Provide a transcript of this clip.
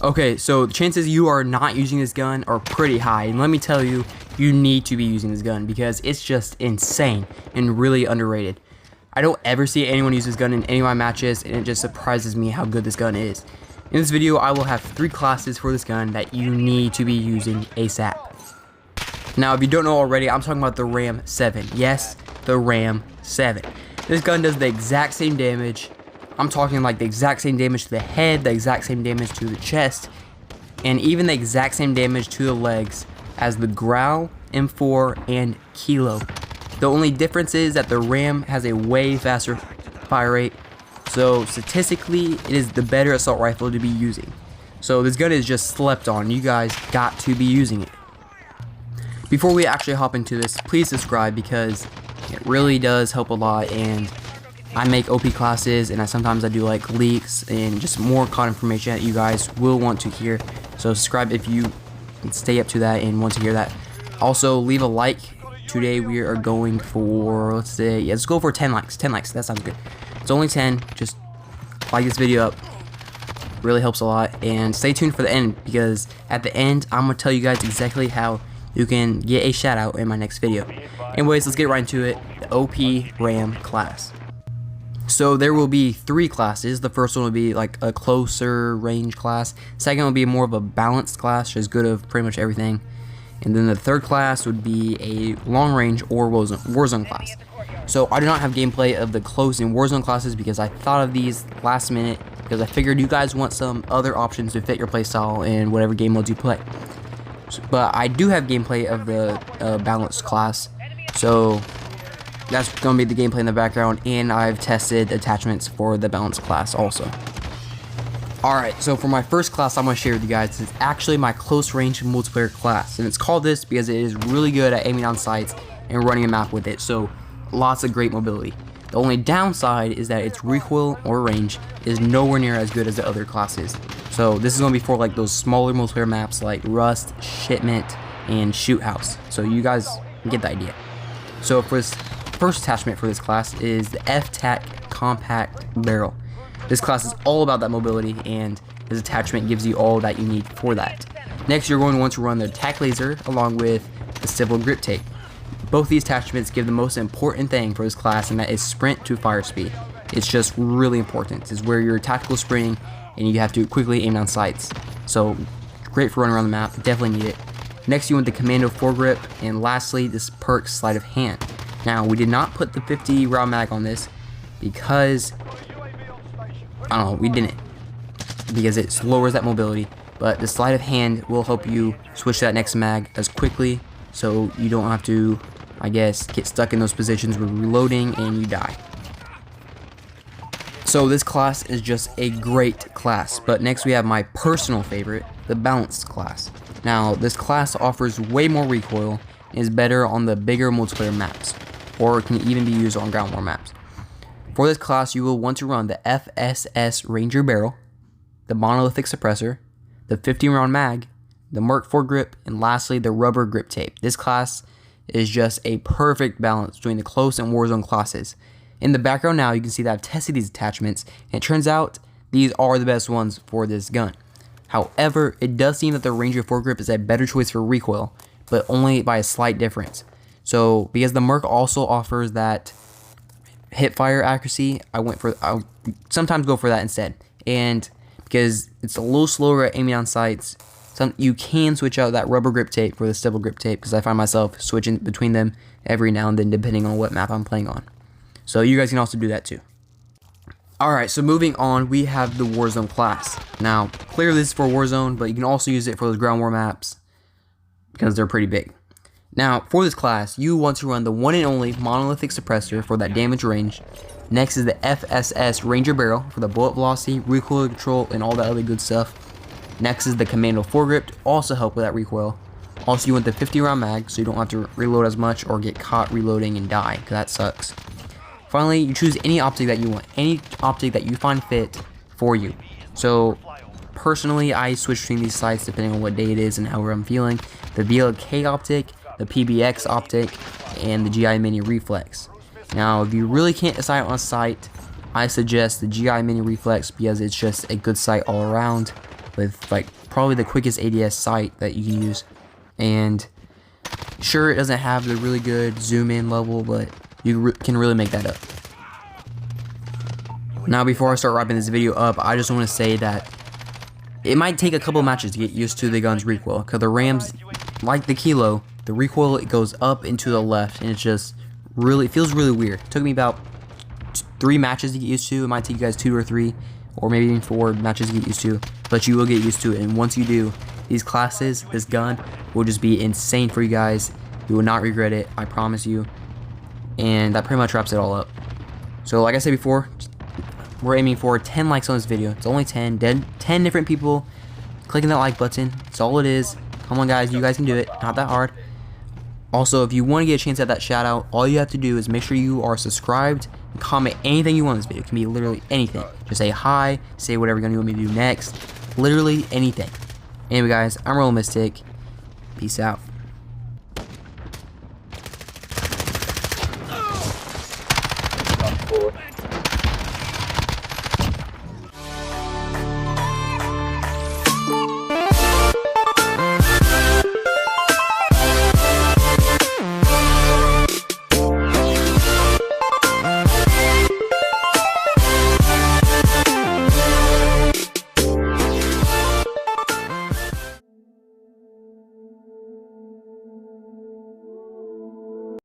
Okay, so the chances you are not using this gun are pretty high, and let me tell you, you need to be using this gun because it's just insane and really underrated. I don't ever see anyone use this gun in any of my matches, and it just surprises me how good this gun is. In this video, I will have 3 classes for this gun that you need to be using ASAP. Now, if you don't know already, I'm talking about the Ram-7. Yes, the Ram-7. This gun does the exact same damage. I'm talking like the exact same damage to the head, the exact same damage to the chest, and even the exact same damage to the legs as the Growl, M4, and Kilo. The only difference is that the Ram has a way faster fire rate, so statistically it is the better assault rifle to be using. So this gun is just slept on. You guys got to be using it. Before we actually hop into this, please subscribe because it really does help a lot, and I make OP classes, and sometimes I do like leaks and just more COD information that you guys will want to hear. So subscribe if you stay up to that and want to hear that. Also, leave a like. Today we are going for, let's go for 10 likes. 10 likes, that sounds good. It's only 10. Just like this video up. Really helps a lot. And stay tuned for the end, because at the end I'm gonna tell you guys exactly how you can get a shout out in my next video. Anyways, let's get right into it. The OP Ram class. So there will be 3 classes. The first one will be like a closer range class. Second will be more of a balanced class, which is good of pretty much everything. And then the third class would be a long range or Warzone class. So I do not have gameplay of the close and Warzone classes because I thought of these last minute, because I figured you guys want some other options to fit your playstyle in whatever game modes you play. But I do have gameplay of the balanced class. So that's going to be the gameplay in the background, and I've tested attachments for the balanced class also. Alright, so for my first class I'm going to share with you guys, it's actually my close range multiplayer class, and it's called this because it is really good at aiming on sights and running a map with it, so lots of great mobility. The only downside is that its recoil or range is nowhere near as good as the other classes. So this is going to be for like those smaller multiplayer maps like Rust, Shipment, and Shoot House, so you guys get the idea. So for this first attachment for this class is the F-Tac Compact Barrel. This class is all about that mobility, and this attachment gives you all that you need for that. Next, you're going to want to run the Tac Laser along with the Civil Grip Tape. Both these attachments give the most important thing for this class, and that is sprint to fire speed. It's just really important. It's where you're tactical sprinting and you have to quickly aim down sights. So great for running around the map, definitely need it. Next, you want the Commando foregrip, and lastly, this perk Sleight of Hand. Now, we did not put the 50 round mag on this because, I don't know, we didn't, because it lowers that mobility, but the Sleight of Hand will help you switch to that next mag as quickly, so you don't have to, I guess, get stuck in those positions with reloading and you die. So this class is just a great class, but next we have my personal favorite, the balanced class. Now, this class offers way more recoil and is better on the bigger multiplayer maps, or it can even be used on ground war maps. For this class, you will want to run the FSS Ranger Barrel, the Monolithic Suppressor, the 15 round mag, the Merc foregrip, and lastly the Rubber Grip Tape. This class is just a perfect balance between the close and Warzone classes. In the background now, you can see that I've tested these attachments, and it turns out these are the best ones for this gun. However, it does seem that the Ranger foregrip is a better choice for recoil, but only by a slight difference. So because the Merc also offers that hip fire accuracy, I'll sometimes go for that instead. And because it's a little slower at aiming on sights, you can switch out that Rubber Grip Tape for the Civil Grip Tape, because I find myself switching between them every now and then depending on what map I'm playing on. So you guys can also do that too. Alright, so moving on, we have the Warzone class. Now, clearly this is for Warzone, but you can also use it for those ground war maps because they're pretty big. Now, for this class, you want to run the one and only Monolithic Suppressor for that damage range. Next is the FSS Ranger Barrel for the bullet velocity, recoil control, and all that other good stuff. Next is the Commando foregrip to also help with that recoil. Also, you want the 50 round mag so you don't have to reload as much or get caught reloading and die, because that sucks. Finally, you choose any optic that you want, any optic that you find fit for you. So personally, I switch between these sights depending on what day it is and how I'm feeling. The VLK optic, the PBX optic, and the GI Mini Reflex. Now, if you really can't decide on a sight, I suggest the GI Mini Reflex because it's just a good sight all around. with like probably the quickest ADS sight that you can use. And sure, it doesn't have the really good zoom in level, but you can really make that up. Now, before I start wrapping this video up, I just want to say that it might take a couple matches to get used to the gun's recoil, because the Rams, like the Kilo, the recoil, it goes up and to the left, and it's just really, it feels really weird. It took me about 3 matches to get used to. It might take you guys 2 or 3, or maybe even 4 matches to get used to, but you will get used to it. And once you do, these classes, this gun will just be insane for you guys. You will not regret it, I promise you. And that pretty much wraps it all up. So like I said before, we're aiming for 10 likes on this video. It's only 10 different people clicking that like button. That's all it is. Come on guys, you guys can do it. Not that hard. Also, if you want to get a chance at that shout out, all you have to do is make sure you are subscribed and comment anything you want in this video. It can be literally anything. Just say hi, say whatever you're going to want me to do next. Literally anything. Anyway guys, I'm Roll Mystic. Peace out.